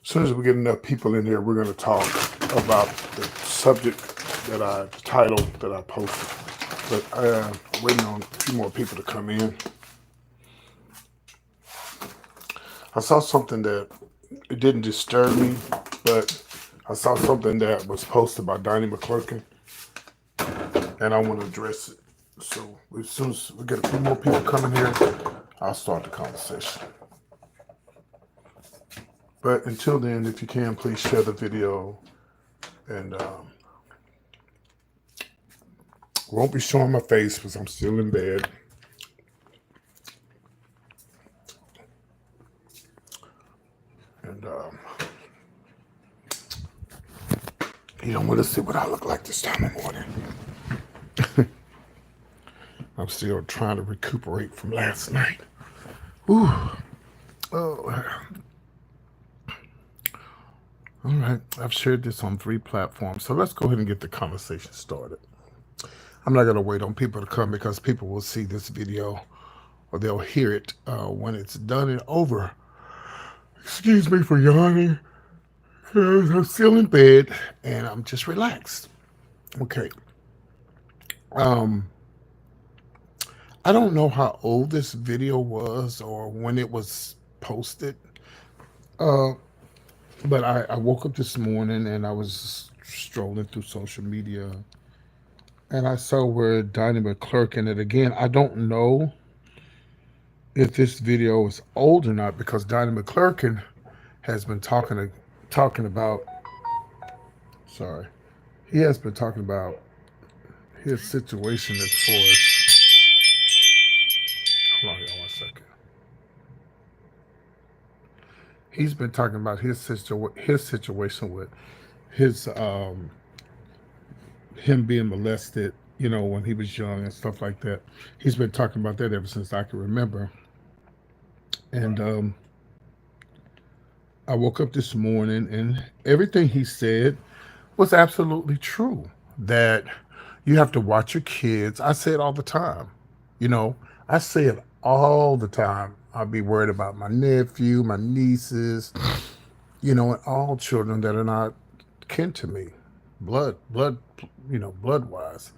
As soon as we get enough people in here, we're going to talk about the subject that I titled, that I posted. But I'm waiting on a few more people to come in. I saw something that it didn't disturb me, but I saw something that was posted by Donnie McClurkin, and I want to address it. So as soon as we get a few more people coming here, I'll start the conversation. But until then, if you can, please share the video. And won't be showing my face because I'm still in bed. And you don't want to see what I look like this time of morning. I'm still trying to recuperate from last night. Ooh. Oh. All right, I've shared this on 3 platforms, so let's go ahead and get the conversation started. I'm not going to wait on people to come because people will see this video or they'll hear it when it's done and over. Excuse me for yawning. I'm still in bed and I'm just relaxed. Okay. I don't know how old this video was or when it was posted. But I woke up this morning and I was strolling through social media and I saw where Donnie McClurkin, and again, I don't know if this video is old or not because Donnie McClurkin has been talking about, sorry, he has been talking about his situation as far as, hold on y'all 1 second. He's been talking about his situation with his him being molested, when he was young and stuff like that. He's been talking about that ever since I can remember. And I woke up this morning and everything he said was absolutely true. That you have to watch your kids. I say it all the time. I say it all the time. I'll be worried about my nephew, my nieces, and all children that are not kin to me, blood, blood-wise.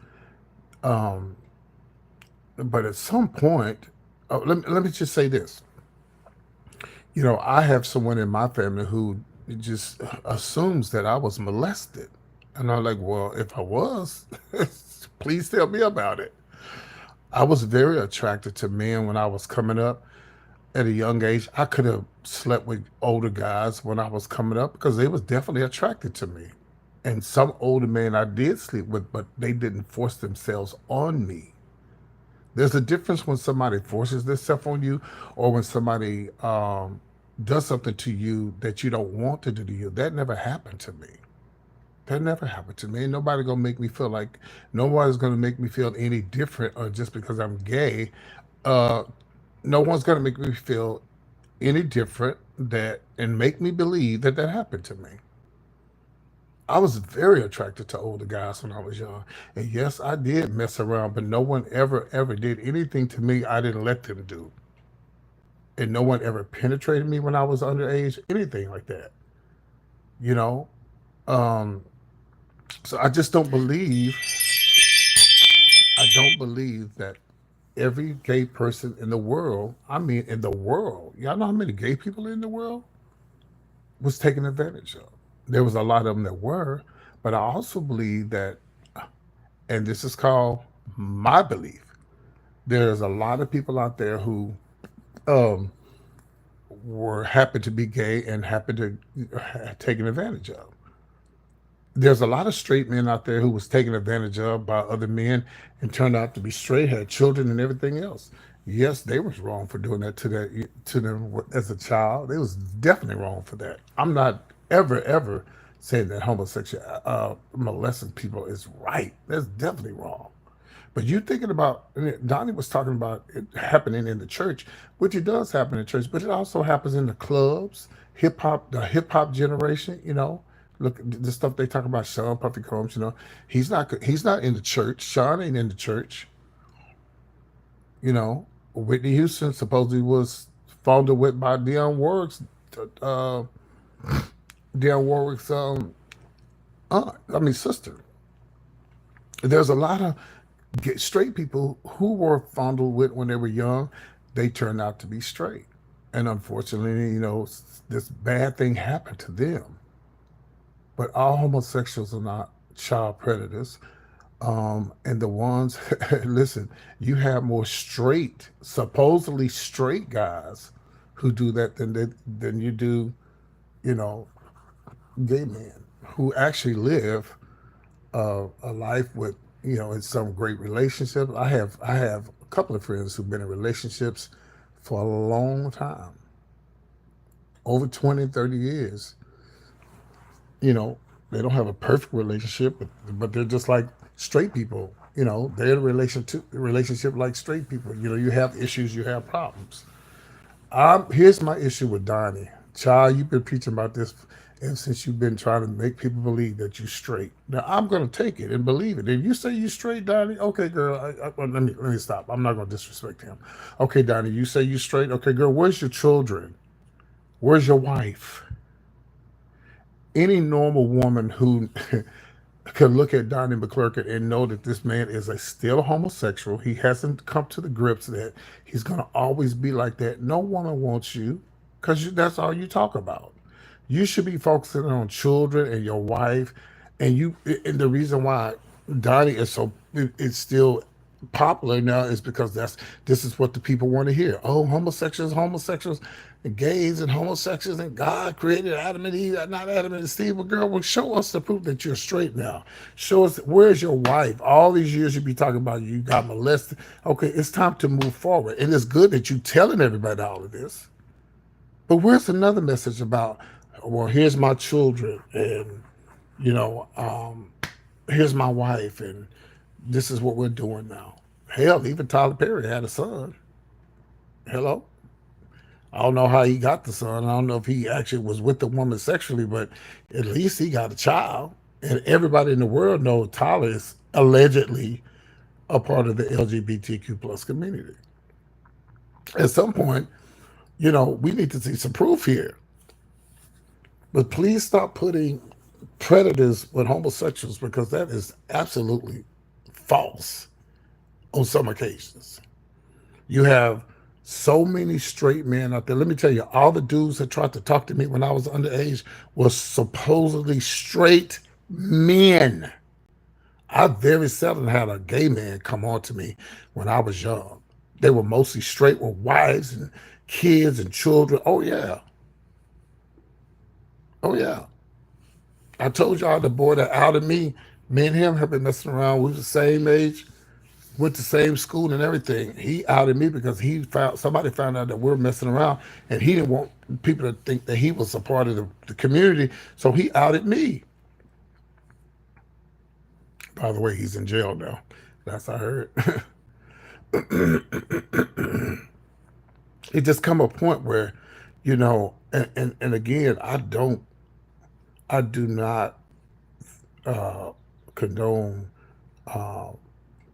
But at some point, let me just say this. I have someone in my family who just assumes that I was molested. And I'm like, well, if I was, please tell me about it. I was very attracted to men when I was coming up at a young age. I could have slept with older guys when I was coming up because they was definitely attracted to me. And some older men I did sleep with, but they didn't force themselves on me. There's a difference when somebody forces themselves on you or when somebody does something to you that you don't want to do to you. That never happened to me. That never happened to me. Ain't nobody gonna make me feel like, nobody's gonna make me feel any different or just because I'm gay. Uh, no one's gonna make me feel any different and make me believe that happened to me. I was very attracted to older guys when I was young. And yes, I did mess around, but no one ever did anything to me I didn't let them do. And no one ever penetrated me when I was underage, anything like that. You know? Um, so I don't believe that every gay person in the world, I mean in the world, y'all know how many gay people in the world was taken advantage of. There was a lot of them that were, but I also believe that, and this is called my belief, there's a lot of people out there who um, were happy to be gay and happy to taken advantage of. There's a lot of straight men out there who was taken advantage of by other men and turned out to be straight, had children and everything else. Yes, they was wrong for doing that to them as a child. They was definitely wrong for that. I'm not ever saying that homosexual molesting people is right. That's definitely wrong. But you thinking about, Donnie was talking about it happening in the church, which it does happen in church, but it also happens in the clubs, the hip hop generation. Look at the stuff they talk about. Sean Puffy Combs, he's not in the church. Sean ain't in the church. You know, Whitney Houston supposedly was founded with by uh, Dionne Warwick's sister. There's a lot of straight people who were fondled with when they were young. They turned out to be straight, and unfortunately, this bad thing happened to them. But all homosexuals are not child predators. And the ones, listen, you have more supposedly straight guys who do that than you do, you know, gay men who actually live a life with, in some great relationships. I have a couple of friends who've been in relationships for a long time, over 20, 30 years. you know, they don't have a perfect relationship, but they're just like straight people. They're in a relationship like straight people. You have issues, you have problems. Here's my issue with Donnie. Child, you've been preaching about this ever since you've been trying to make people believe that you're straight. Now I'm going to take it and believe it. If you say you're straight, Donnie, okay, girl. Let me stop. I'm not going to disrespect him. Okay, Donnie, you say you're straight. Okay, girl, where's your children? Where's your wife? Any normal woman who could look at Donnie McClurkin and know that this man is still a homosexual. He hasn't come to the grips that he's going to always be like that. No woman wants you because that's all you talk about. You should be focusing on children and your wife. And the reason why Donnie is still popular now is because this is what the people want to hear. Oh, homosexuals, and gays and homosexuals, and God created Adam and Eve, not Adam and Steve. Well, girl, well, show us the proof that you're straight now. Show us, where's your wife? All these years you be talking about you got molested. Okay, it's time to move forward. And it's good that you telling everybody all of this. But where's another message about, well, here's my children, and you know, um, here's my wife, and this is what we're doing now. Hell, even Tyler Perry had a son. Hello? I don't know how he got the son. I don't know if he actually was with the woman sexually, but at least he got a child. And everybody in the world knows Tyler is allegedly a part of the LGBTQ plus community. At some point, we need to see some proof here. But please stop putting predators with homosexuals, because that is absolutely false on some occasions. You have so many straight men out there. Let me tell you, all the dudes that tried to talk to me when I was underage were supposedly straight men. I very seldom had a gay man come on to me when I was young. They were mostly straight with wives and kids and children. Oh, yeah. Oh, yeah. I told y'all the boy that outed me and him have been messing around. We was the same age, went to the same school and everything. He outed me because somebody found out that we're messing around, and he didn't want people to think that he was a part of the community, so he outed me. By the way, he's in jail now. That's I heard. It just come a point where, and again, I do not uh, condone uh,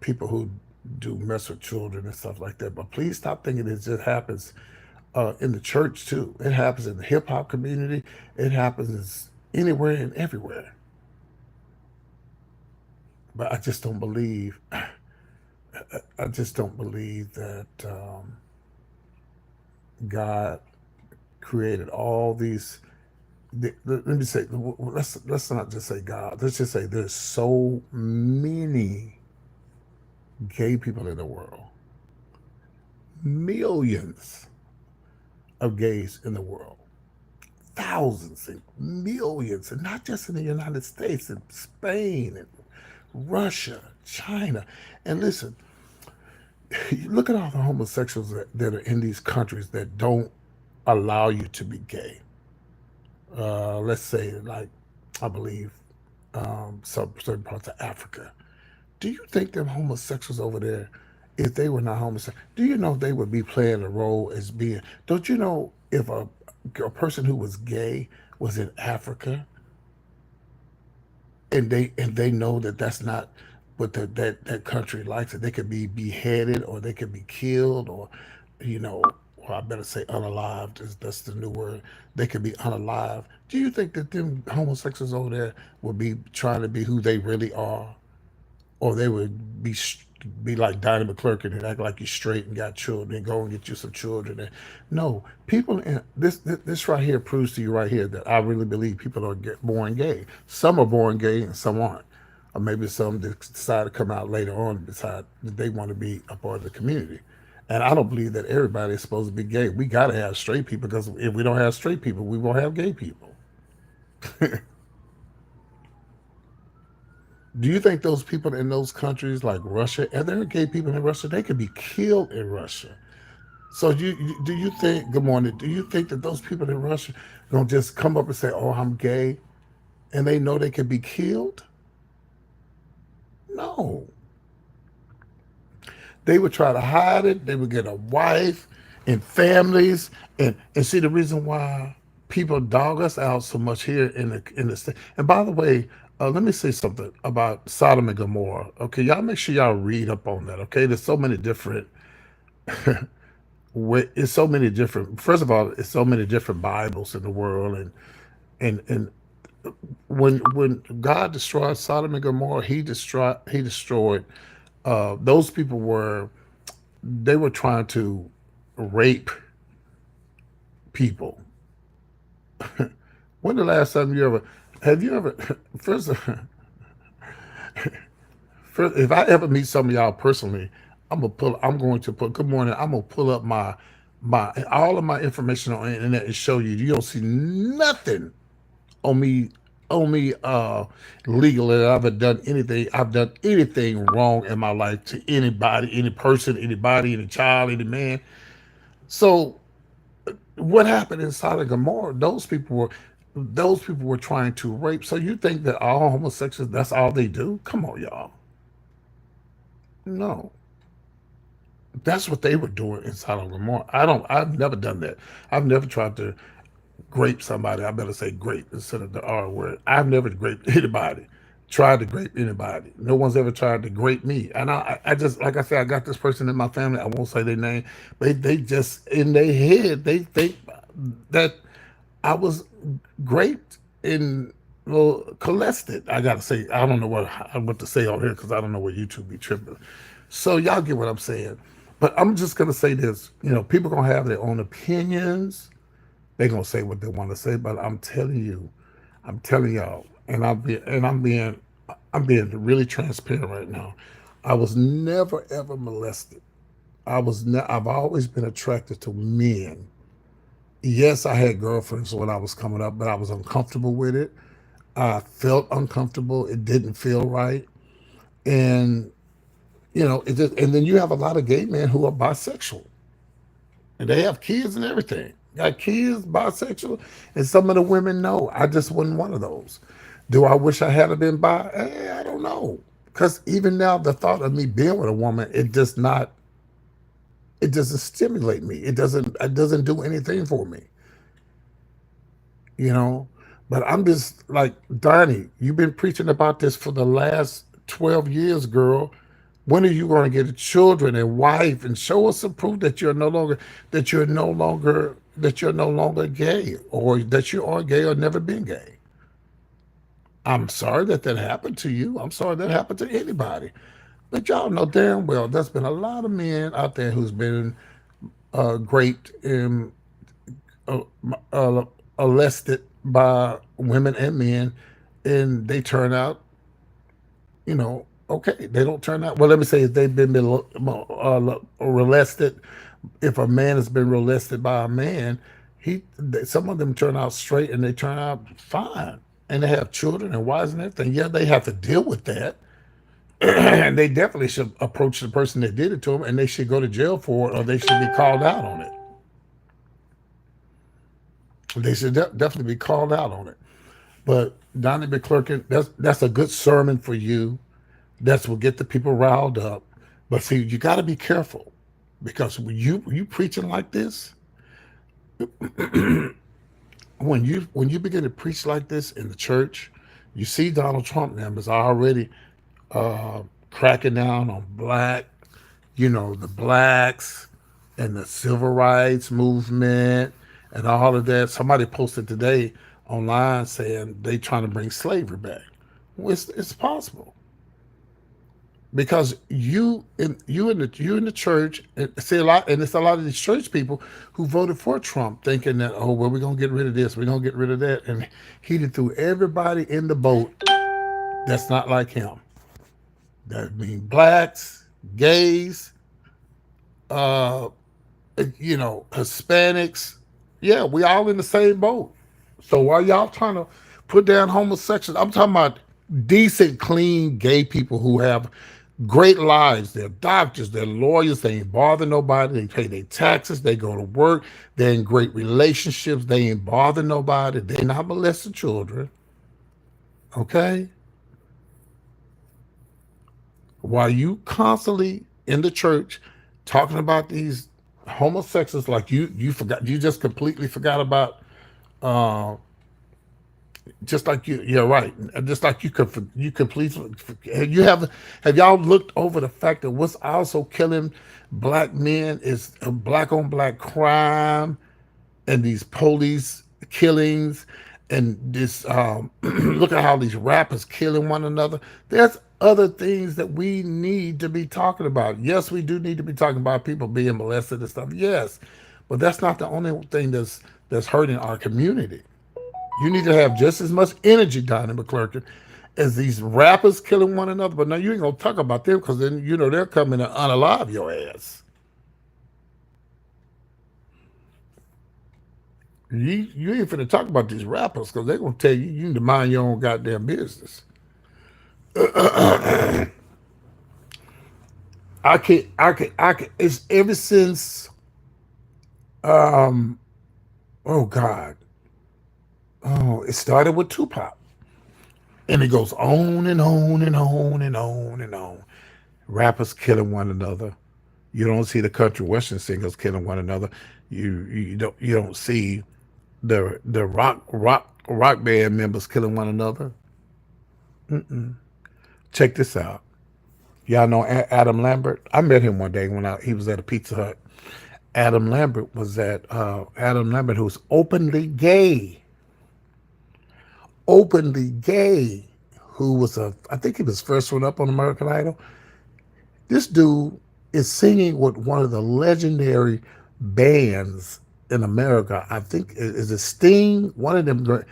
people who do mess with children and stuff like that. But please stop thinking it just happens in the church too. It happens in the hip hop community. It happens anywhere and everywhere. But I just don't believe I just don't believe that God created all these. Let me say, let's not just say God. Let's just say there's so many gay people in the world, millions of gays in the world, thousands and millions, and not just in the United States, in Spain and Russia, China. And listen, look at all the homosexuals that are in these countries that don't allow you to be gay. Let's say, like, I believe some certain parts of Africa. Do you think them homosexuals over there, if they were not homosexual, do you know they would be playing a role as being? Don't you know if a person who was gay was in Africa and they know that that's not what that country likes, that they could be beheaded or they could be killed or, you know, or I better say unalived. That's the new word. They could be unalive. Do you think that them homosexuals over there would be trying to be who they really are, or they would be like Donnie McClurkin and act like you're straight and got children and go and get you some children? And no, people in this right here proves to you right here that I really believe people are born gay. Some are born gay and some aren't. Or maybe some decide to come out later on and decide that they want to be a part of the community. And I don't believe that everybody is supposed to be gay. We got to have straight people, because if we don't have straight people, we won't have gay people. Do you think those people in those countries like Russia, and there are gay people in Russia, they could be killed in Russia? So do you think? Good morning. Do you think that those people in Russia don't just come up and say, "Oh, I'm gay," and they know they could be killed? No, they would try to hide it. They would get a wife and families, and see the reason why people dog us out so much here in the state. And by the way, let me say something about Sodom and Gomorrah. Okay, y'all make sure y'all read up on that. Okay, there's so many different. It's so many different. First of all, it's so many different Bibles in the world, and when God destroyed Sodom and Gomorrah, he destroyed. Those people were trying to rape people. When the last time you ever have you ever first first if I ever meet some of y'all personally, I'm going to put good morning. I'm gonna pull up my all of my information on the internet and show you. You don't see nothing on me legally that I've done anything wrong in my life to anybody, any person, anybody, any child, any man. So what happened in Sodom and Gomorrah? Those people were trying to rape. So you think that all homosexuals, that's all they do? Come on, y'all. No. That's what they were doing in Sodom and Gomorrah. I've never done that. I've never tried to grape somebody. I better say grape instead of the R word. I've never raped anybody, tried to grape anybody. No one's ever tried to grape me. And I just, like I said, I got this person in my family. I won't say their name, but they just, in their head, they think that I was graped and, well, molested. I got to say, I don't know what to say on here because I don't know what YouTube be tripping. So y'all get what I'm saying. But I'm just going to say this. People going to have their own opinions. They're gonna say what they want to say, but I'm telling y'all, I'm being really transparent right now. I was never ever molested. I've always been attracted to men. Yes, I had girlfriends when I was coming up, but I was uncomfortable with it. I felt uncomfortable. It didn't feel right, and and then you have a lot of gay men who are bisexual. And they have kids and everything. Got kids, bisexual, and some of the women know. I just wasn't one of those. Do I wish I had been bi? I don't know. Because even now, the thought of me being with a woman, it doesn't stimulate me. It doesn't do anything for me, you know. But I'm just like, Donnie, you've been preaching about this for the last 12 years, girl. When are you going to get children and wife and show us some proof that you're no longer gay, or that you are gay or never been gay? I'm sorry that happened to you. I'm sorry that happened to anybody. But y'all know damn well there's been a lot of men out there who's been raped and uh, uh, molested by women and men, and they turn out, okay. They don't turn out. Well, let me say, if they've been molested, if a man has been molested by a man, some of them turn out straight and they turn out fine, and they have children and wives and everything. Yeah, they have to deal with that, and they definitely should approach the person that did it to them, and they should go to jail for it, or they should be called out on it. They should definitely be called out on it. But Donnie McClurkin, that's a good sermon for you. That's what get the people riled up. But see, you got to be careful, because when you preaching like this, when you begin to preach like this in the church, you see Donald Trump members already cracking down on the blacks and the civil rights movement and all of that. Somebody posted today online saying they trying to bring slavery back. Well, it's possible, because you in the church, and see a lot, and it's a lot of these church people who voted for Trump, thinking that, oh well, we're gonna get rid of this, we're gonna get rid of that, and he did threw everybody in the boat that's not like him. That means blacks, gays, uh, Hispanics. Yeah, we all in the same boat. So while y'all trying to put down homosexuals, I'm talking about decent, clean, gay people who have great lives. They're doctors, they're lawyers, they ain't bother nobody, they pay their taxes, they go to work, they're in great relationships, they ain't bother nobody, they're not molesting children. Okay? While you constantly in the church talking about these homosexuals, like you just completely forgot about, uh, just like you're right, just like you completely, have y'all looked over the fact that what's also killing black men is black on black crime, and these police killings, and this look at how these rappers killing one another. There's other things that we need to be talking about. Yes, we do need to be talking about people being molested and stuff. Yes, but that's not the only thing that's hurting our community. You need to have just as much energy, Donnie McClurkin, as these rappers killing one another. But now you ain't gonna talk about them, because then they're coming to unalive your ass. You ain't finna talk about these rappers, because they're gonna tell you need to mind your own goddamn business. I can. It's ever since, um, oh God, oh, it started with Tupac, and it goes on and on and on and on and on. Rappers killing one another. You don't see the country western singers killing one another. You don't see the rock band members killing one another. Check this out. Y'all know Adam Lambert? I met him one day when he was at a Pizza Hut. Adam Lambert, who's openly gay, who was I think he was first one up on American Idol. This dude is singing with one of the legendary bands in America. I think is it Sting, one of them. Do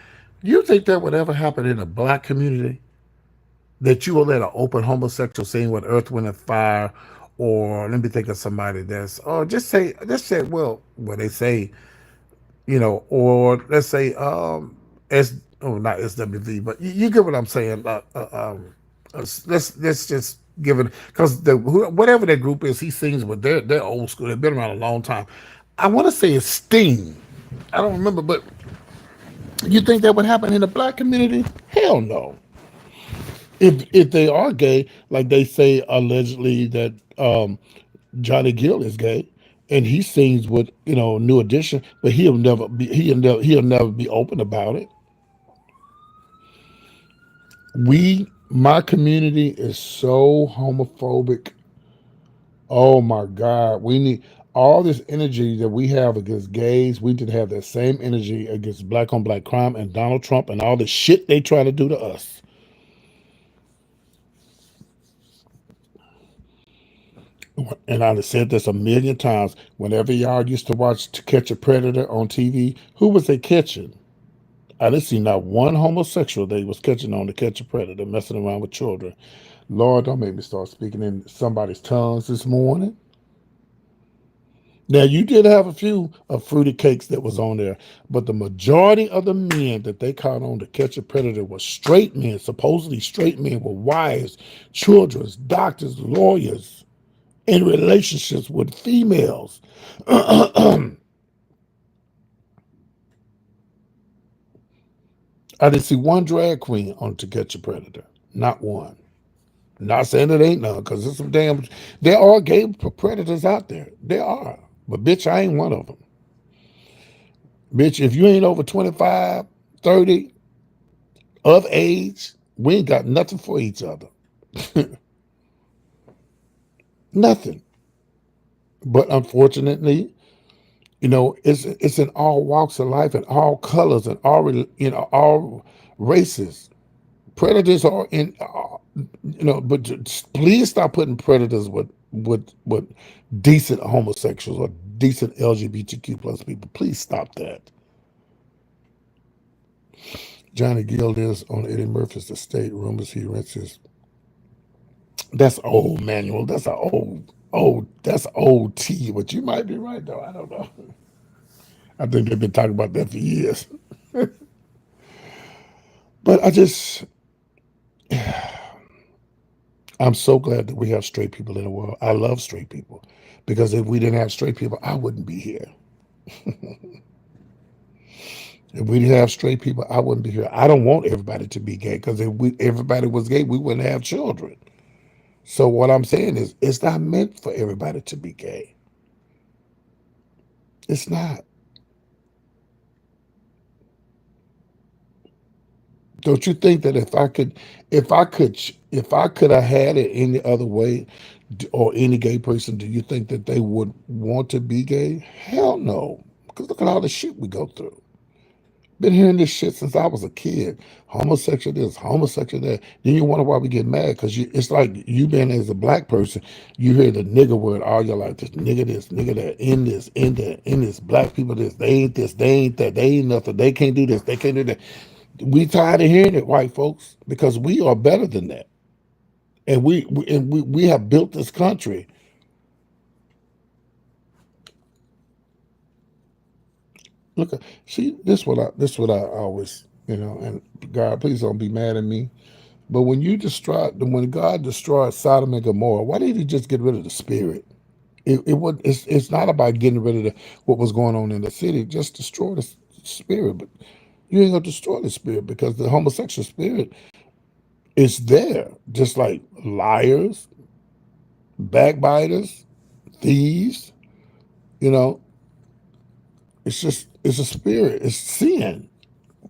you think that would ever happen in a black community? That you will let an open homosexual sing with Earth, Wind, and Fire, or let me think of somebody that's, or just say, well, they say, or let's say, S, oh, not SWV, but you get what I'm saying. Let's just give it, because whatever that group is, he sings with, they're old school. They've been around a long time. I want to say it's Sting. I don't remember, but you think that would happen in the black community? Hell no. If they are gay, like they say allegedly that Johnny Gill is gay, and he sings with New Edition, but he'll never be open about it. My community is so homophobic. Oh my God, we need all this energy that we have against gays. We need to have that same energy against black on black crime and Donald Trump and all the shit they try to do to us. And I've said this a million times. Whenever y'all used to watch To Catch a Predator on TV, who was they catching? I didn't see not one homosexual they was catching on To Catch a Predator, messing around with children. Lord, don't make me start speaking in somebody's tongues this morning. Now, you did have a few of fruity cakes that was on there, but the majority of the men that they caught on To Catch a Predator were straight men, supposedly straight men with wives, children, doctors, lawyers, in relationships with females. I didn't see one drag queen on To Catch a Predator. Not one. Not saying it ain't none, because there's some damn, there are gay predators out there. There are. But bitch, I ain't one of them. Bitch, if you ain't over 25, 30, of age, we ain't got nothing for each other. Nothing. But unfortunately, it's in all walks of life and all colors and all races. Predators are in, but please stop putting predators with decent homosexuals or decent LGBTQ plus people. Please stop that. Johnny Gill lives on Eddie Murphy's estate. Rumors he rents his. That's old, Manuel. That's an that's old tea. But you might be right, though. I don't know. I think they've been talking about that for years. But I'm so glad that we have straight people in the world. I love straight people, because if we didn't have straight people, I wouldn't be here. If we didn't have straight people, I wouldn't be here. I don't want everybody to be gay, because if everybody was gay, we wouldn't have children. So what I'm saying is, it's not meant for everybody to be gay. It's not. Don't you think that if I could have had it any other way, or any gay person, do you think that they would want to be gay? Hell no. Because look at all the shit we go through. Been hearing this shit since I was a kid. Homosexual this, homosexual that. Then you wonder why we get mad, because it's like you been as a black person, you hear the nigger word all your life. This, nigga that, in this, in that, in this. Black people this, they ain't that, they ain't nothing, they can't do this, they can't do that. We tired of hearing it, white folks, because we are better than that. And we have built this country. Look, see, this what I always, and God, please don't be mad at me. But when God destroyed Sodom and Gomorrah, why didn't He just get rid of the spirit? It's not about getting rid of what was going on in the city. Just destroy the spirit. But you ain't gonna destroy the spirit, because the homosexual spirit is there, just like liars, backbiters, thieves. You know, it's a spirit. It's sin.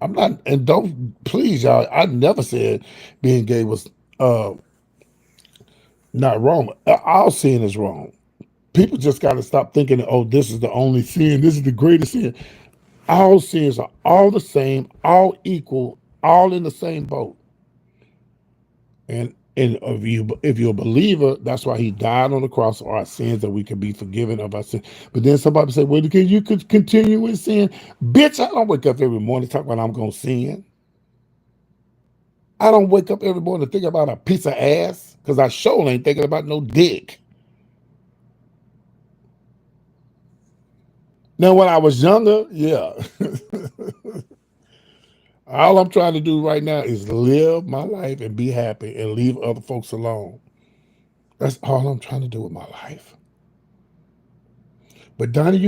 I'm not, and don't, please, y'all. I never said being gay was not wrong. All sin is wrong. People just got to stop thinking, oh, this is the only sin. This is the greatest sin. All sins are all the same, all equal, all in the same boat. And if you're a believer, that's why He died on the cross for our sins, that we can be forgiven of our sins. But then somebody say, well, can you could continue in sin? Bitch, I don't wake up every morning talking about I'm going to sin. I don't wake up every morning to think about a piece of ass, because I sure ain't thinking about no dick. Now, when I was younger, yeah. All I'm trying to do right now is live my life and be happy and leave other folks alone. That's all I'm trying to do with my life. But Donnie,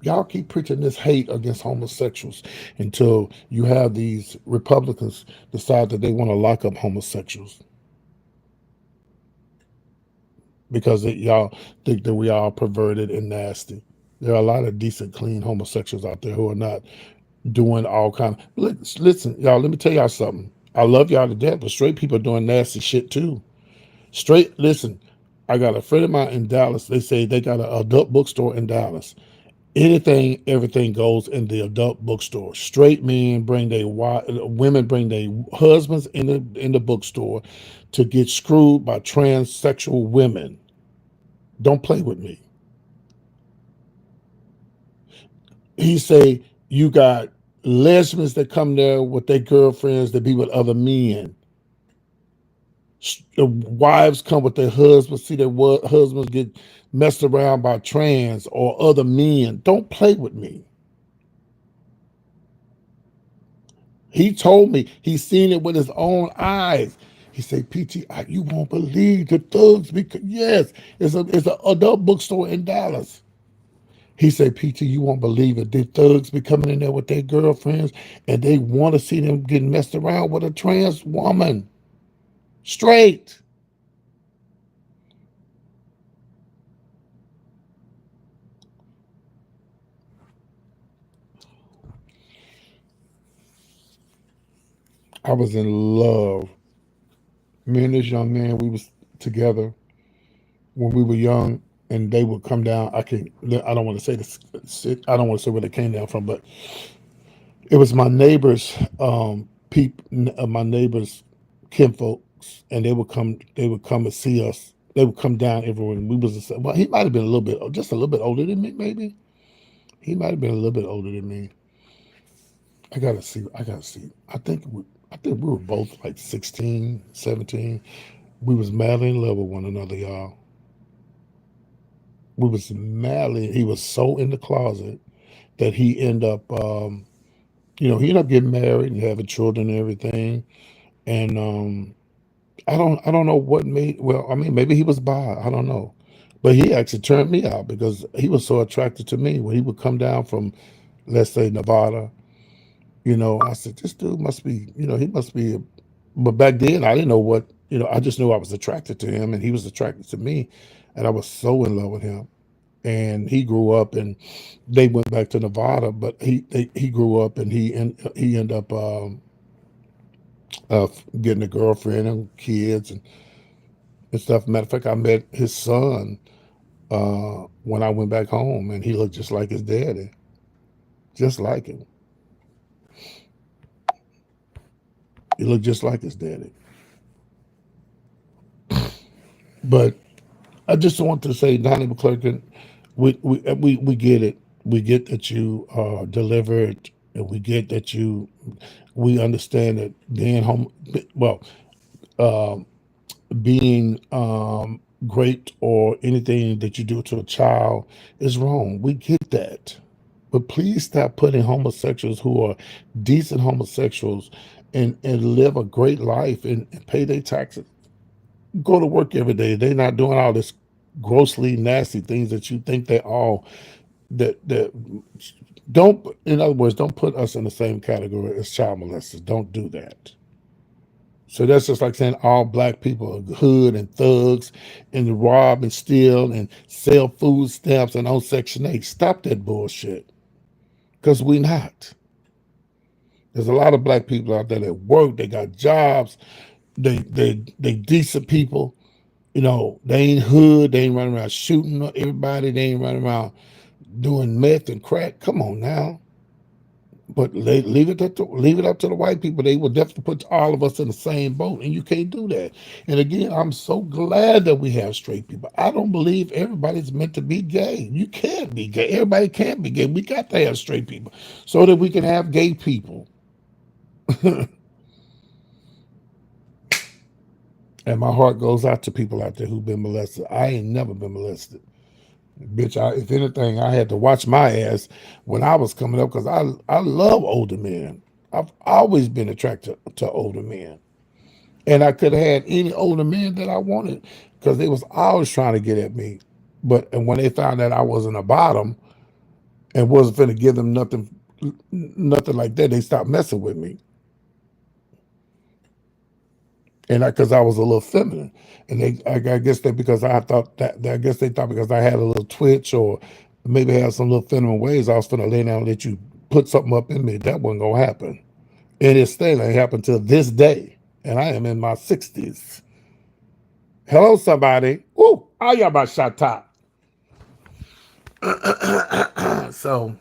y'all keep preaching this hate against homosexuals until you have these Republicans decide that they want to lock up homosexuals, because y'all think that we are perverted and nasty. There are a lot of decent, clean homosexuals out there who are not doing all kind of. Listen, y'all, let me tell y'all something. I love y'all to death, but straight people are doing nasty shit too. Listen, I got a friend of mine in Dallas. They say they got an adult bookstore in Dallas. Anything, everything goes in the adult bookstore. Straight men bring their women bring their husbands in the bookstore to get screwed by transsexual women. Don't play with me. He say you got lesbians that come there with their girlfriends that be with other men. The wives come with their husbands, see their husbands get messed around by trans or other men. Don't play with me. He told me he seen it with his own eyes. He said, "PT, you won't believe the thugs." Because yes, it's a adult bookstore in Dallas. He said, "PT, you won't believe it. The thugs be coming in there with their girlfriends, and they want to see them getting messed around with a trans woman, straight." I was in love. Me and this young man, we was together when we were young, and they would come down. I don't want to say this. I don't want to say where they came down from, but it was my neighbors, my neighbors, kinfolks, and they would come. They would come and see us. They would come down everywhere. And we was well. He might have been a little bit, just a little bit older than me. Maybe he might have been a little bit older than me. I gotta see. I gotta see. I think we were both like 16, 17. We was madly in love with one another, y'all. We was madly. He was so in the closet that he ended up. He ended up getting married and having children and everything. And I don't know what made. Well, I mean, maybe he was bi. I don't know, but he actually turned me out because he was so attracted to me when he would come down from, let's say, Nevada. I said, this dude must be. He must be. But back then, I didn't know what. I just knew I was attracted to him, and he was attracted to me, and I was so in love with him. And he grew up, and they went back to Nevada, but he grew up, and he ended up getting a girlfriend and kids and stuff. Matter of fact, I met his son when I went back home, and he looked just like his daddy, just like him. He looked just like his daddy. But I just want to say, Donnie McClurkin, we get it. We get that you are delivered, and we get that we understand that being home, well, uh, being great or anything that you do to a child is wrong. We get that. But please stop putting homosexuals who are decent homosexuals and live a great life and pay their taxes. Go to work every day. They're not doing all this grossly nasty things that you think they all that don't, in other words, don't put us in the same category as child molesters. Don't do that. So that's just like saying all black people are hood and thugs and rob and steal and sell food stamps and on Section 8. Stop that bullshit. Because we not. There's a lot of black people out there that work, they got jobs, they decent people. They ain't hood, they ain't running around shooting everybody, they ain't running around doing meth and crack. Come on now. But leave it up to the white people. They will definitely put all of us in the same boat, and you can't do that. And again, I'm so glad that we have straight people. I don't believe everybody's meant to be gay. You can't be gay. Everybody can't be gay. We got to have straight people so that we can have gay people. And my heart goes out to people out there who've been molested. I ain't never been molested. Bitch, if anything, I had to watch my ass when I was coming up because I love older men. I've always been attracted to older men. And I could have had any older men that I wanted because they was always trying to get at me. And when they found that I wasn't a bottom and wasn't finna give them nothing like that, they stopped messing with me. And because I was a little feminine, and I guess that because I guess they thought because I had a little twitch or maybe had some little feminine ways, I was finna lay down and let you put something up in me. That wasn't gonna happen, and it still ain't happened to this day. And I am in my 60s. Hello, somebody. Ooh, I got my shot top. So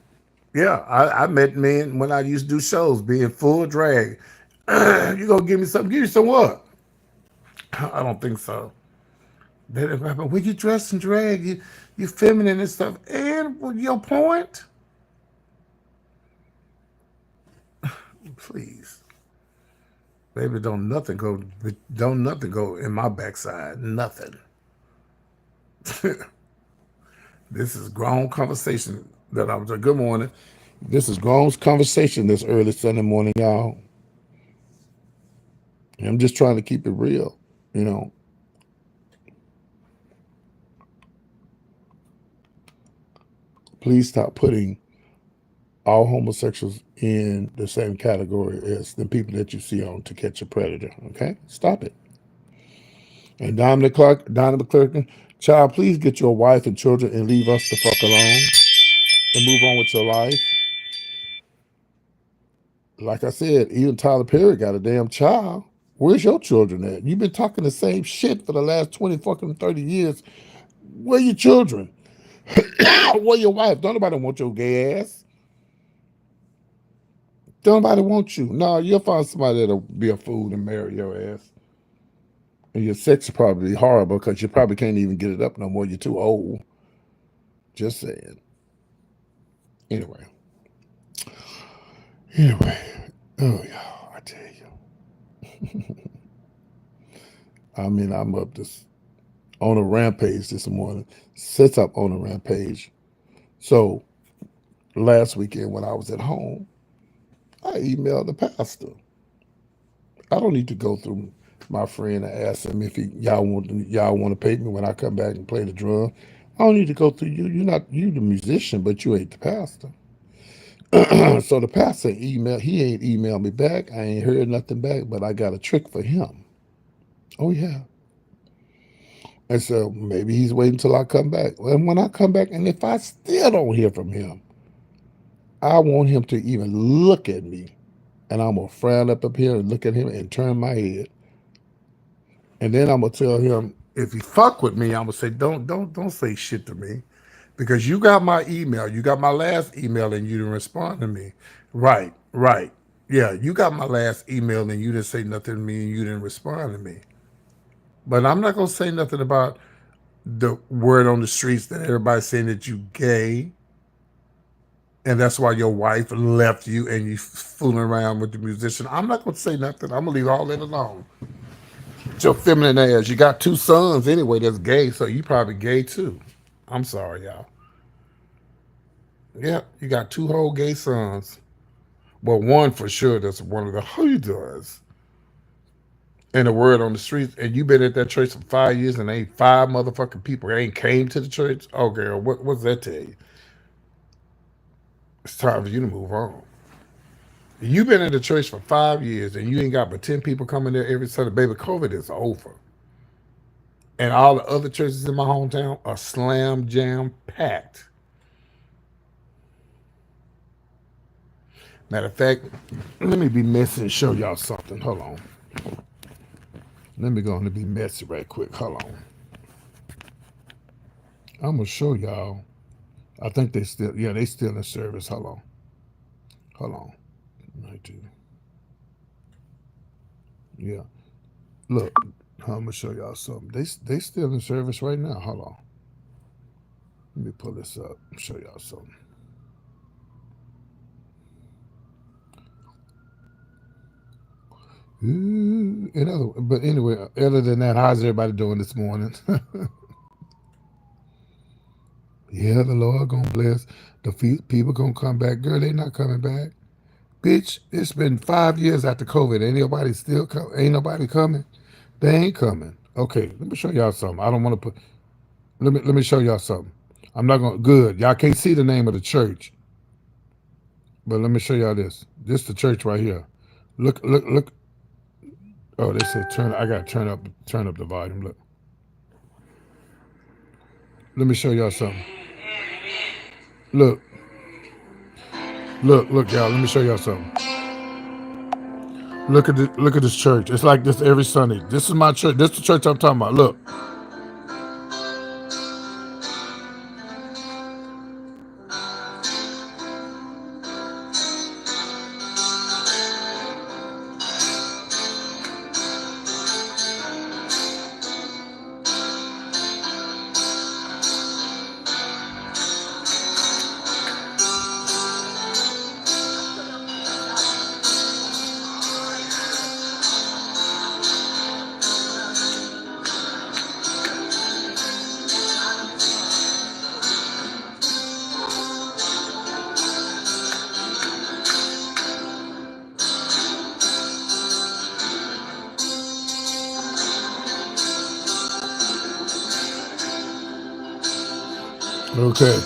yeah, I met men when I used to do shows, being full drag. You gonna give me something? Give you some what? I don't think so. When you dress and drag, you feminine and stuff. And your point, please, baby, don't nothing go in my backside. Nothing. This is grown conversation that I was. Good morning. This is grown conversation this early Sunday morning, y'all. I'm just trying to keep it real, you know. Please stop putting all homosexuals in the same category as the people that you see on To Catch a Predator. Okay, stop it. And Donnie McClurkin, child, please get your wife and children and leave us the fuck alone and move on with your life. Like I said, even Tyler Perry got a damn child. Where's your children at? You've been talking the same shit for the last 20 fucking 30 years. Where your children? Where your wife? Don't nobody want your gay ass. Don't nobody want you. No, you'll find somebody that'll be a fool and marry your ass. And your sex is probably horrible because you probably can't even get it up no more. You're too old. Just saying. Anyway. Oh, yeah, I tell you. I mean, I'm up this on a rampage this morning. Sets up on a rampage. So last weekend when I was at home, I emailed the pastor. I don't need to go through my friend and ask him if y'all want to pay me when I come back and play the drum. I don't need to go through you. You the musician, but you ain't the pastor. So the pastor he ain't emailed me back. I ain't heard nothing back, but I got a trick for him. Oh yeah. And so maybe he's waiting till I come back. And when I come back, and if I still don't hear from him, I want him to even look at me. And I'm gonna frown up here and look at him and turn my head. And then I'm gonna tell him, if he fuck with me, I'm gonna say, don't say shit to me. Because you got my email. You got my last email and you didn't respond to me. Right. Yeah, you got my last email and you didn't say nothing to me and you didn't respond to me. But I'm not gonna say nothing about the word on the streets that everybody's saying that you gay, and that's why your wife left you and you fooling around with the musician. I'm not gonna say nothing. I'm gonna leave all that alone. It's your feminine ass. You got 2 sons anyway that's gay, so you probably gay too. I'm sorry, y'all. Yeah, you got 2 whole gay sons. Well, one for sure that's one of the hooders. And the word on the streets, and you been at that church for 5 years and ain't 5 motherfucking people ain't came to the church. Oh girl, what's that tell you? It's time for you to move on. You've been in the church for 5 years and you ain't got but 10 people coming there every Sunday. Baby, COVID is over. And all the other churches in my hometown are slam jam packed. Matter of fact, let me be messy and show y'all something. Hold on. Let me go on and be messy right quick. Hold on. I'm gonna show y'all. I think they still in service. Hold on. I do. Yeah. Look, I'm gonna show y'all something. They still in service right now. Hold on. Let me pull this up and show y'all something. But anyway, other than that, how's everybody doing this morning? Yeah, the Lord gonna bless. The people gonna come back. Girl, they not coming back. Bitch, it's been 5 years after COVID. Ain't nobody coming. They ain't coming. Okay, let me show y'all something. I don't want to put. Let me show y'all something. I'm not gonna. Good. Y'all can't see the name of the church, but let me show y'all this. This the church right here. Look. Oh, they said turn. I got to turn up the volume. Look. Let me show y'all something. Look. Look, y'all. Let me show y'all something. Look at this church. It's like this every Sunday. This is my church. This is the church I'm talking about. Look. Okay.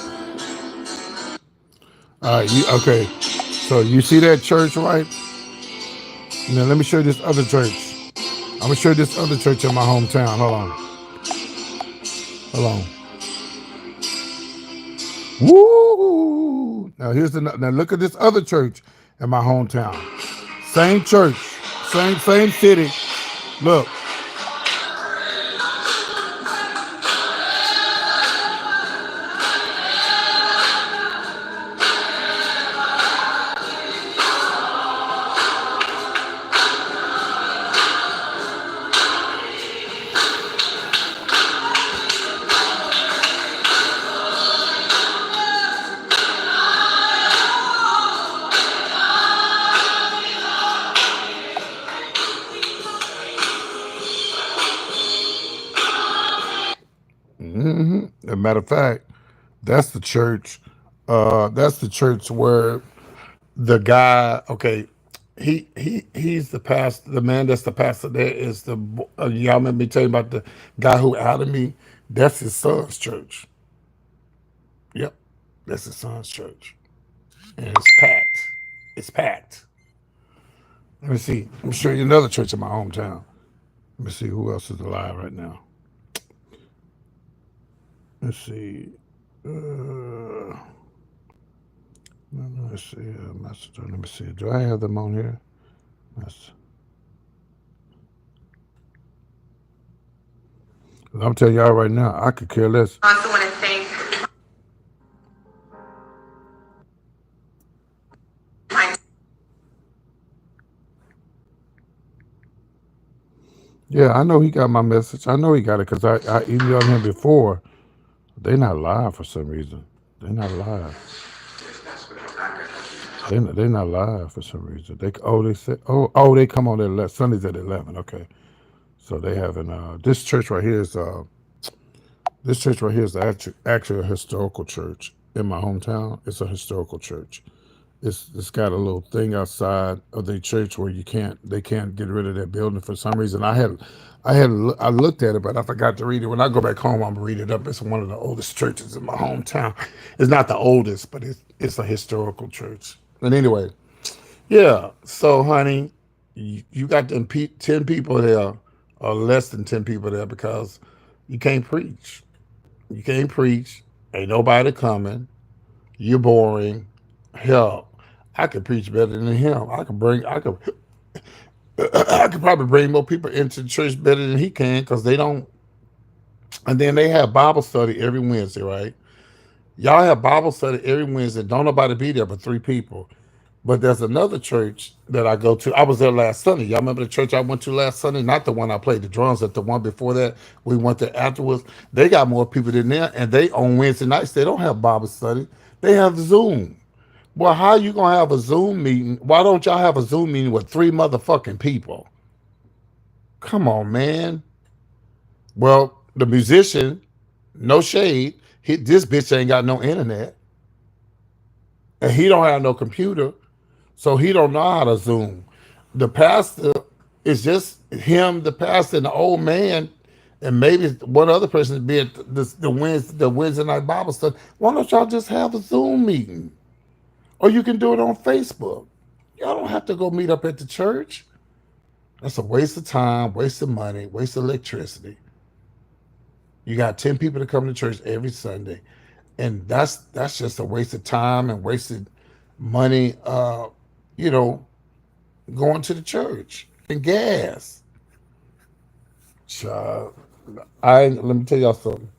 Okay. So you see that church, right? Now let me show you this other church. I'm gonna show you this other church in my hometown. Hold on. Hold on. Woo! Now look at this other church in my hometown. Same church, same city. Look. As a matter of fact, that's the church. That's the church where the guy. Okay, he's the pastor. The man that's the pastor there is the. Y'all remember me telling you about the guy who outed me? That's his son's church. Yep, that's his son's church, and it's packed. It's packed. Let me see. Let me show you another church in my hometown. Let me see who else is alive right now. Let's see. Let's see. Master. Let me see. Do I have them on here? Master. I'm telling y'all right now, I could care less. I also want to thank my Yeah, I know he got my message. I know he got it because I emailed him before. They not live for some reason. They not live. They not live for some reason. They said they come on at Sundays at 11. Okay, so they having this church right here is actually a historical church in my hometown. It's a historical church. It's got a little thing outside of the church where they can't get rid of that building for some reason. I looked at it, but I forgot to read it. When I go back home, I'm gonna read it up. It's one of the oldest churches in my hometown. It's not the oldest, but it's a historical church. And anyway, yeah. So, honey, you got them 10 people there, or less than 10 people there, because you can't preach. You can't preach. Ain't nobody coming. You're boring. Hell, I could preach better than him. I could probably bring more people into the church better than he can because they don't. And then they have Bible study every Wednesday, right? Y'all have Bible study every Wednesday. Don't nobody be there but 3 people. But there's another church that I go to. I was there last Sunday. Y'all remember the church I went to last Sunday? Not the one I played the drums at, the one before that. We went there afterwards. They got more people than there. And they on Wednesday nights, they don't have Bible study. They have Zoom. Well, how you gonna have a Zoom meeting? Why don't y'all have a Zoom meeting with 3 motherfucking people? Come on, man. Well, the musician, no shade, this bitch ain't got no internet, and he don't have no computer, so he don't know how to Zoom. The pastor is just him, the pastor, and the old man, and maybe one other person being the Wednesday night Bible study. Why don't y'all just have a Zoom meeting, or you can do it on Facebook? Y'all don't have to go meet up at the church. That's a waste of time, waste of money, waste of electricity. You got 10 people to come to church every Sunday, and that's just a waste of time and wasted money. You know, going to the church and gas. Child, I let me tell y'all something.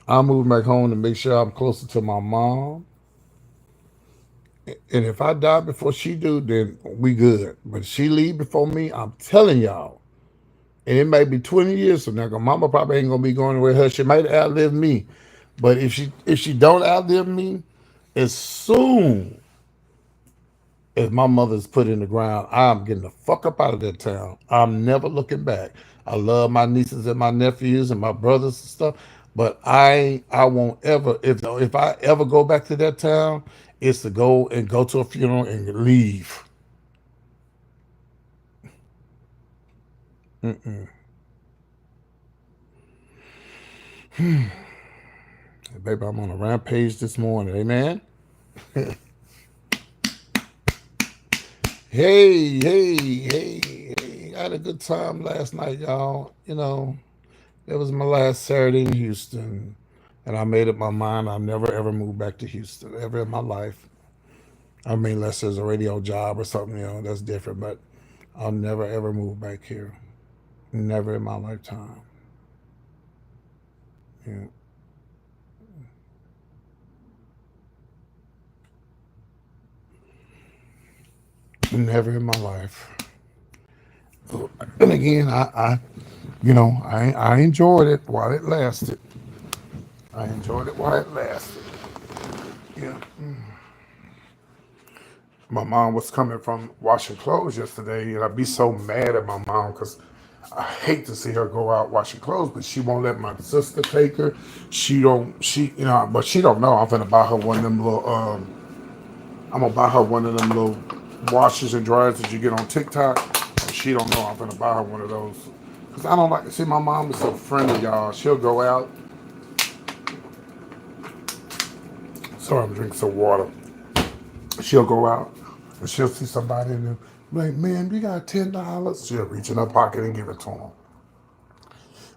I'm moving back home to make sure I'm closer to my mom. And if I die before she do, then we good. But if she leave before me, I'm telling y'all, and it may be 20 years from now. 'Cause Mama probably ain't gonna be going with her. She might outlive me, but if she don't outlive me, as soon as my mother's put in the ground, I'm getting the fuck up out of that town. I'm never looking back. I love my nieces and my nephews and my brothers and stuff, but I won't ever, if I ever go back to that town, it's to go to a funeral and leave. Baby, I'm on a rampage this morning. Amen. Hey. I had a good time last night, y'all. It was my last Saturday in Houston. And I made up my mind I'll never ever move back to Houston ever in my life. I mean, unless there's a radio job or something, that's different. But I'll never ever move back here. Never in my lifetime. Yeah. Never in my life. And again, I enjoyed it while it lasted. I enjoyed it while it lasted. Yeah. My mom was coming from washing clothes yesterday, and I'd be so mad at my mom because I hate to see her go out washing clothes, but she won't let my sister take her. But she don't know I'm gonna buy her one of them little. I'm gonna buy her one of them little washers and dryers that you get on TikTok. And she don't know I'm gonna buy her one of those because I don't like. See, my mom is so friendly, y'all. She'll go out. Sorry, I'm drinking some water. She'll go out and she'll see somebody and like, man, you got $10. She'll reach in her pocket and give it to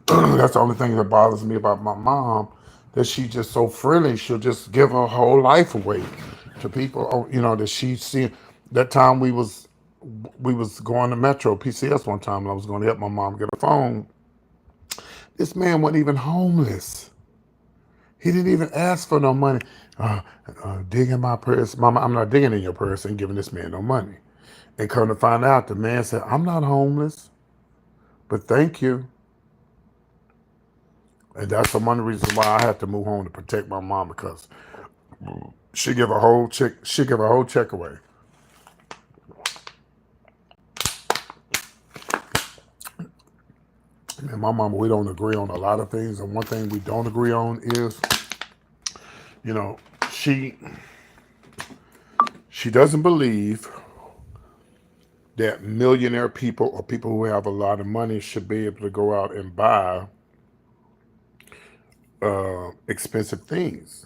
them. That's the only thing that bothers me about my mom, that she's just so friendly. She'll just give her whole life away to people. That she's seen. That time we was going to Metro PCS one time, and I was going to help my mom get a phone. This man wasn't even homeless. He didn't even ask for no money. Dig in my purse. Mama, I'm not digging in your purse and giving this man no money. And come to find out, the man said, I'm not homeless, but thank you. And that's the one reason why I had to move home, to protect my mom, because she give a whole check away. And my mama, we don't agree on a lot of things. And one thing we don't agree on is, you know, she doesn't believe that millionaire people or people who have a lot of money should be able to go out and buy expensive things.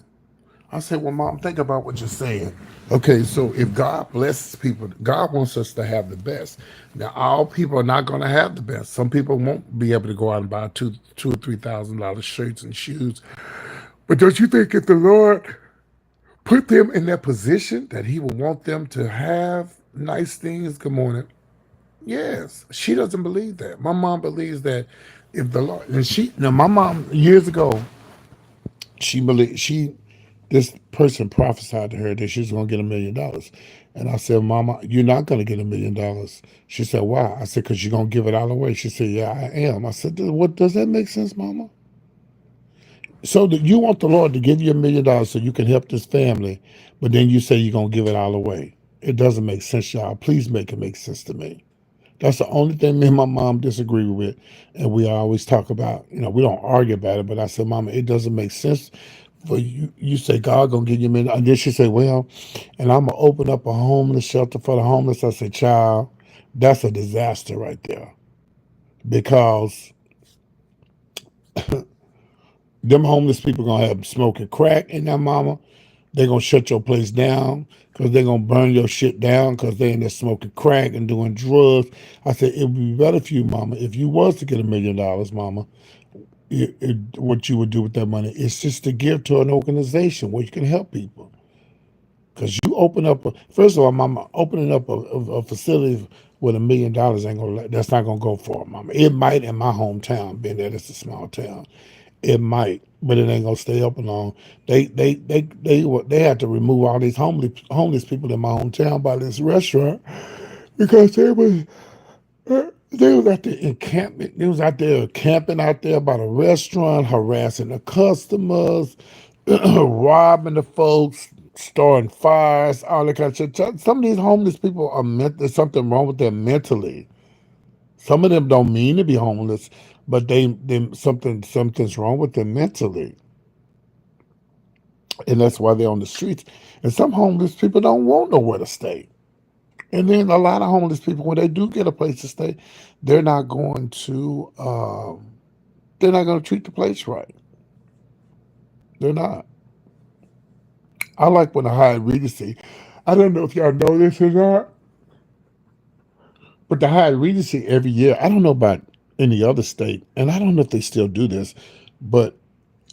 I said, well, Mom, think about what you're saying. Okay, so if God blesses people, God wants us to have the best. Now, all people are not going to have the best. Some people won't be able to go out and buy two or $3,000 shirts and shoes. But don't you think if the Lord put them in that position that He will want them to have nice things? Good morning. Yes, she doesn't believe that. My mom believes that if the Lord, and my mom years ago, this person prophesied to her that she's going to get $1 million. And I said, Mama, you're not going to get $1 million. She said, why? I said, because you're going to give it all away. She said, yeah, I am. I said, what, does that make sense, Mama? So that you want the Lord to give you $1 million so you can help this family, but then you say you're going to give it all away. It doesn't make sense, y'all. Please make it make sense to me. That's the only thing me and my mom disagree with. And we always talk about, we don't argue about it, but I said, Mama, it doesn't make sense for you. You say God gonna give you $1 million. And then she said, well, and I'm gonna open up a homeless shelter for the homeless. I said, child, that's a disaster right there. Because them homeless people gonna have smoking crack in their mama. They're gonna shut your place down because they're gonna burn your shit down because they in there smoking crack and doing drugs. I said it would be better for you, Mama, if you was to get $1 million, Mama. What you would do with that money is just to give to an organization where you can help people. Because you open up first of all, Mama, opening up a facility with $1 million ain't gonna. That's not gonna go far, Mama. It might in my hometown, being that it's a small town. It might, but it ain't gonna stay open long. They had to remove all these homeless people in my hometown by this restaurant because they was out there encampment. They was out there camping out there by the restaurant, harassing the customers, robbing the folks, starting fires, all that kind of shit. Some of these homeless people there's something wrong with them mentally. Some of them don't mean to be homeless, but something's wrong with them mentally, and that's why they're on the streets. And some homeless people don't want nowhere to stay. And then a lot of homeless people, when they do get a place to stay, they're not going to they're not going to treat the place right. They're not. I like when the High Regency. I don't know if y'all know this or not, but the High Regency every year. I don't know about any other state, and I don't know if they still do this, but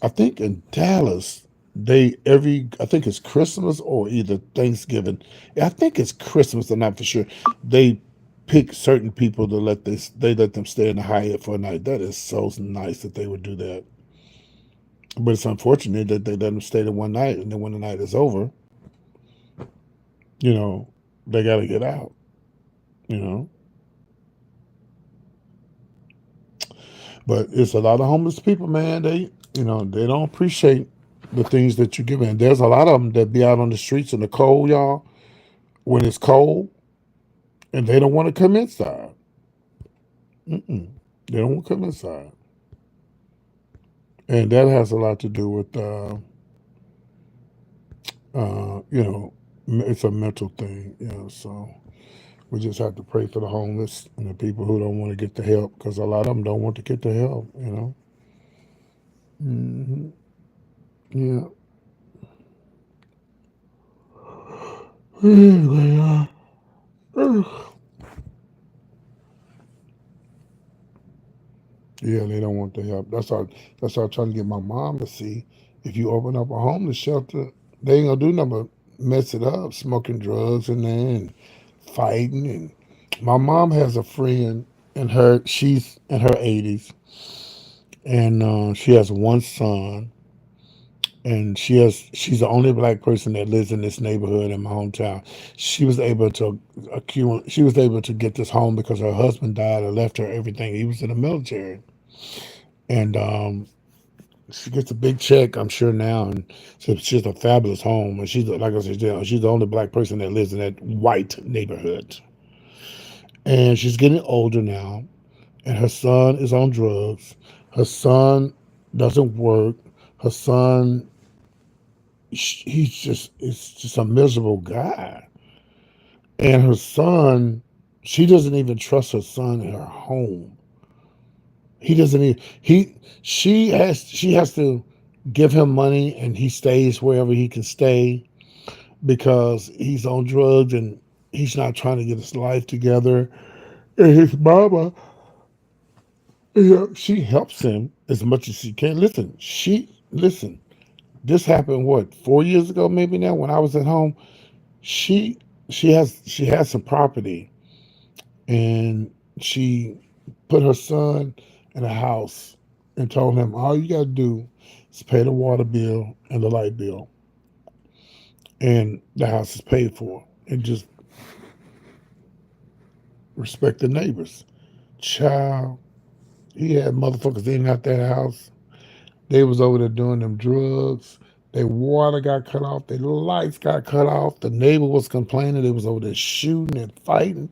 I think in Dallas, they every I think it's Christmas or either Thanksgiving. I think it's Christmas. I'm not for sure. They pick certain people to they let them stay in the Hyatt for a night. That is so nice that they would do that. But it's unfortunate that they let them stay there one night, and then when the night is over, you know, they got to get out. You know, but it's a lot of homeless people, man. They don't appreciate the things that you give. And there's a lot of them that be out on the streets in the cold, y'all, when it's cold, and they don't want to come inside. Mm-mm. They don't want to come inside, and that has a lot to do with, you know, it's a mental thing. You know, so we just have to pray for the homeless and the people who don't want to get the help because a lot of them don't want to get the help. You know. Hmm. Yeah. Anyway, yeah, they don't want the help. That's how I'm trying to get my mom to see. If you open up a homeless shelter, they ain't gonna do nothing but mess it up, smoking drugs in there and fighting. And my mom has a friend, and she's in her 80s, and she has one son, and she's the only black person that lives in this neighborhood in my hometown. She was able to get this home because her husband died and left her everything. He was in the military, and she gets a big check, I'm sure now, and so she's a fabulous home. And she's like I said, she's the only black person that lives in that white neighborhood. And she's getting older now, and her son is on drugs. Her son doesn't work. Her son, it's just a miserable guy. And her son, she doesn't even trust her son in her home. He doesn't even she has to give him money and he stays wherever he can stay because he's on drugs and he's not trying to get his life together. And his mama, she helps him as much as she can. Listen. This happened what 4 years ago, maybe now when I was at home. She she has some property and she put her son in a house and told him all you got to do is pay the water bill and the light bill, and the house is paid for. And just respect the neighbors. Child, he had motherfuckers in out that house. They was over there doing them drugs. Their water got cut off. Their lights got cut off. The neighbor was complaining. They was over there shooting and fighting,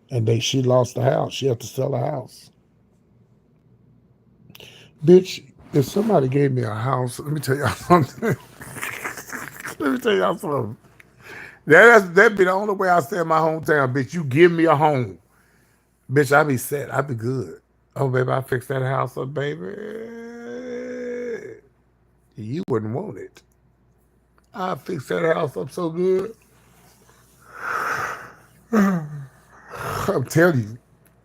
and she lost the house. She had to sell the house. Bitch, if somebody gave me a house, let me tell y'all something. Let me tell y'all something. That'd be the only way I stay in my hometown, bitch. You give me a home. Bitch, I be set. I be good. Oh, baby, I fixed that house up, baby. You wouldn't want it. I fixed that house up so good. I'm telling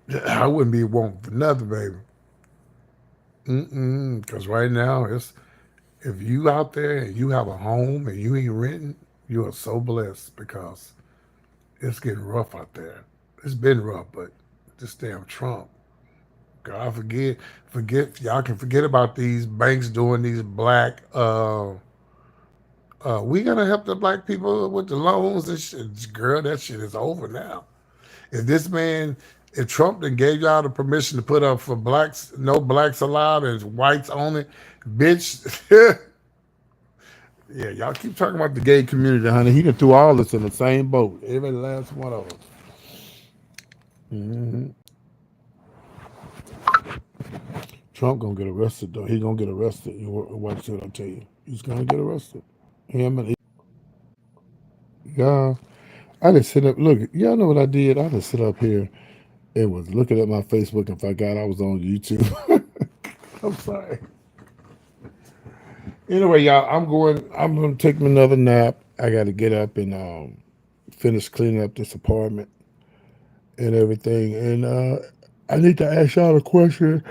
you, I wouldn't be wanting for nothing, baby. Because right now, if you out there and you have a home and you ain't renting, you are so blessed because it's getting rough out there. It's been rough, but this damn Trump. God forget y'all can forget about these banks doing these black we gonna help the black people with the loans and shit. Girl, that shit is over now. If this man if Trump then gave y'all the permission to put up for blacks, no blacks allowed and whites only, bitch. Yeah, y'all keep talking about the gay community, honey. He done threw all this in the same boat. Every last one of us. Hmm. Trump gonna get arrested though. He gonna get arrested. You watch what I tell you. He's gonna get arrested. Him and yeah. I just sit up. Look, y'all know what I did. I just sit up here and was looking at my Facebook and forgot I was on YouTube. I'm sorry. Anyway, y'all, I'm going. I'm going to take me another nap. I got to get up and finish cleaning up this apartment and everything. And I need to ask y'all a question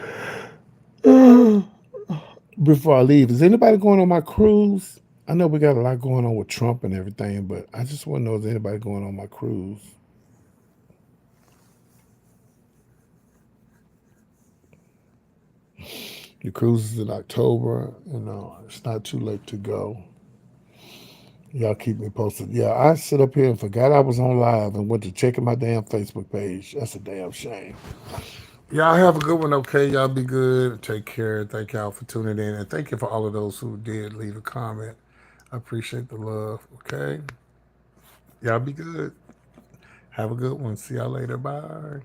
before I leave. Is anybody going on my cruise? I know we got a lot going on with Trump and everything, but I just want to know, is anybody going on my cruise? The cruise is in October. It's not too late to go. Y'all keep me posted. Yeah, I sit up here and forgot I was on live and went to checking my damn Facebook page. That's a damn shame. Y'all have a good one, okay? Y'all be good. Take care. Thank y'all for tuning in. And thank you for all of those who did leave a comment. I appreciate the love, okay? Y'all be good. Have a good one. See y'all later. Bye.